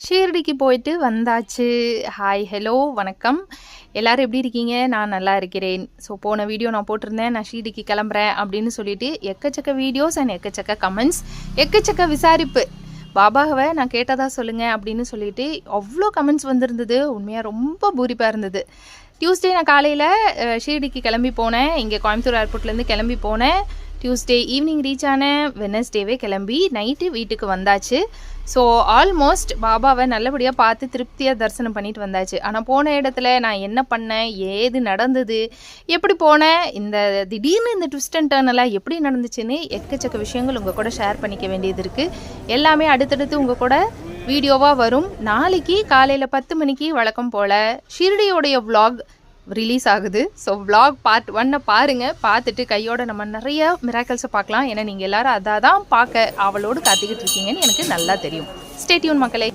ஷீரடிக்கு போயிட்டு வந்தாச்சு. Hi, hello, வணக்கம். எல்லோரும் எப்படி இருக்கீங்க? நான் நல்லா இருக்கிறேன். ஸோ போன வீடியோ நான் போட்டிருந்தேன், நான் ஷீரடிக்கு கிளம்புறேன் அப்படின்னு சொல்லிட்டு எக்கச்சக்க வீடியோஸ் அண்ட் எக்கச்சக்க கமெண்ட்ஸ், எக்கச்சக்க விசாரிப்பு. பாபாவை நான் கேட்டதா சொல்லுங்கள் அப்படின்னு சொல்லிட்டு அவ்வளோ கமெண்ட்ஸ் வந்திருந்தது. உண்மையாக ரொம்ப பூரிப்பாக இருந்தது. டியூஸ்டே நான் காலையில் ஷீரடிக்கு கிளம்பி போனேன். இங்கே கோயம்புத்தூர் ஏர்போர்ட்லேருந்து கிளம்பி போனேன். டியூஸ்டே ஈவினிங் ரீச் ஆனேன். வெட்னஸ்டேவே கிளம்பி நைட்டு வீட்டுக்கு வந்தாச்சு. ஸோ ஆல்மோஸ்ட் பாபாவை நல்லபடியாக பார்த்து திருப்தியாக தரிசனம் பண்ணிட்டு வந்தாச்சு. ஆனால் போன இடத்துல நான் என்ன பண்ணேன், ஏது நடந்தது, எப்படி போனேன், இந்த திடீர்னு இந்த ட்விஸ்ட் அண்ட் டர்ன் எல்லாம் எப்படி நடந்துச்சுன்னு எக்கச்சக்க விஷயங்கள் உங்கள் கூட ஷேர் பண்ணிக்க வேண்டியது இருக்குது. எல்லாமே அடுத்தடுத்து உங்கள் கூட வீடியோவாக வரும். நாளைக்கு காலையில் 10 மணிக்கு வழக்கம் போல் ஷீரடியோடைய vlog ரிலீஸ் ஆகுது. ஸோ vlog பார்ட் 1 பாருங்கள். பார்த்துட்டு கையோட நம்ம நிறைய மிராக்கல்ஸை பார்க்கலாம். ஏன்னா நீங்கள் எல்லோரும் அதான் பார்க்க அவளோடு காத்துக்கிட்டு இருக்கீங்கன்னு எனக்கு நல்லா தெரியும். ஸ்டே டியூன் மக்களே.